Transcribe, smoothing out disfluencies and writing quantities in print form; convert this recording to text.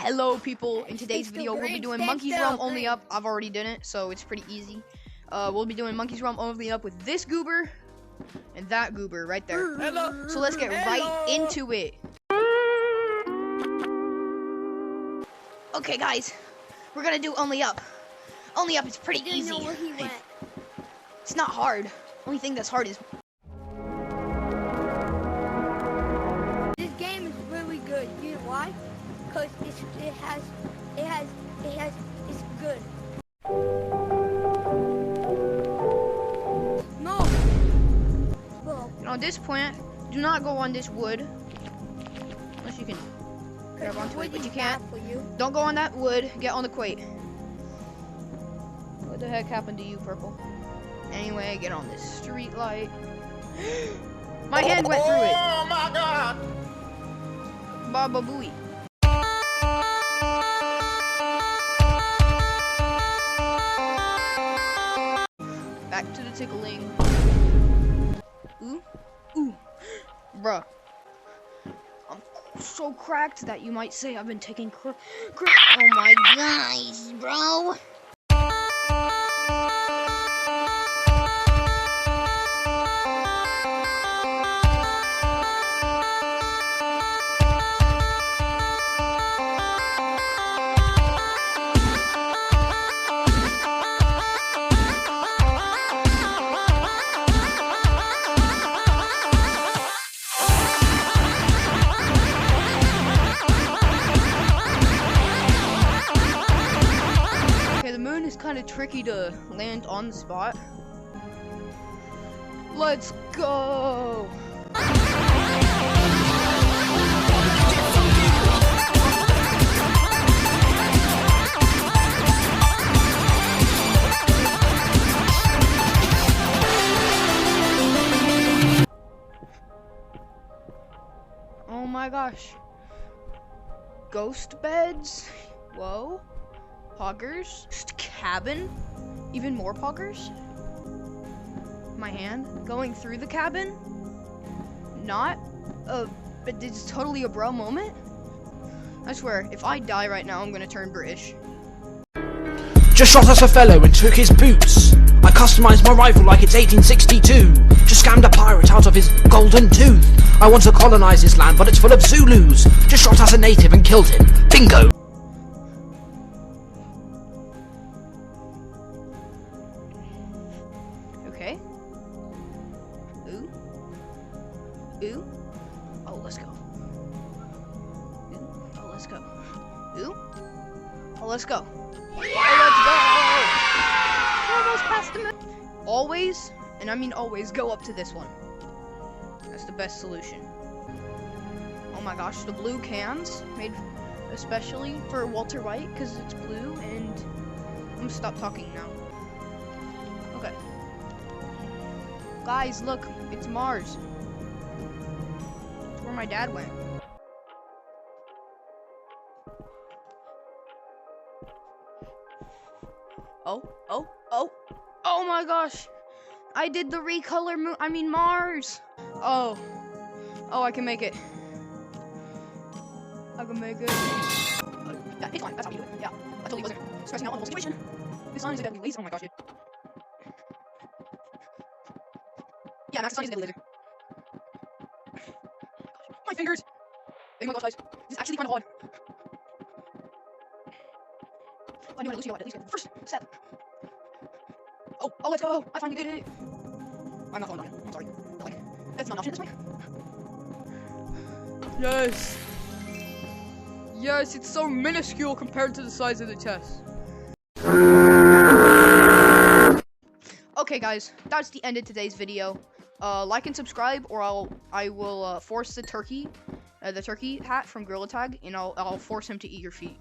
Hello people, in today's video we'll be doing Monkey's Realm Only Up. I've already done it, so it's pretty easy. We'll be doing Monkey's Realm Only Up with this goober and that goober right there. Hello. So let's get right into it. Okay guys, we're gonna do Only Up. Only Up is pretty easy. Know where he went. It's not hard. Only thing that's hard is this game is really good. You know why? Because it's good. No. Well, and on this plant, do not go on this wood. Unless you can grab onto it, but you can't. Don't go on that wood, get on the crate. What the heck happened to you, Purple? Anyway, get on this street light. My hand went through it. Oh my god! Baba Booey. Back to the tickling. Ooh, ooh, bruh. I'm so cracked that you might say I've been taking Oh my gosh, bro. It's kind of tricky to land on the spot. Let's go! Oh my gosh. Ghost beds? Whoa. Poggers? Cabin? Even more poggers? My hand going through the cabin? Not but it's totally a bro moment? I swear, if I die right now, I'm gonna turn British. Just shot at a fellow and took his boots. I customized my rifle like it's 1862. Just scammed a pirate out of his golden tooth. I want to colonize this land, but it's full of Zulus. Just shot at a native and killed him. Bingo! Okay. Ooh. Ooh. Oh, let's go. Ooh. Oh, let's go. Ooh. Oh, let's go. Oh, let's go! Almost past the moon. Always, and I mean always, go up to this one. That's the best solution. Oh my gosh, the blue cans made especially for Walter White because it's blue, and I'm gonna stop talking now. Okay. Guys, look, it's Mars. It's where my dad went. Oh my gosh. I did the recolor Mars. Oh, I can make it. I can make it. Yeah, it's fine, that's how you do it. Yeah, I totally wasn't stressing out on the whole situation. This sign is a deadly laser. Oh my gosh, dude. Yeah, Max, the sign is a deadly laser. My fingers! Oh my gosh, guys. This is actually kind of odd. I knew at least you got it. At least get the first step. Oh, let's go! I finally did it! I'm not falling down. I'm sorry. But, like, that's not an option this way. Yes! Yes, it's so minuscule compared to the size of the chest. Okay, guys, that's the end of today's video. Like and subscribe, or I will force the turkey hat from Gorilla Tag, and I'll force him to eat your feet.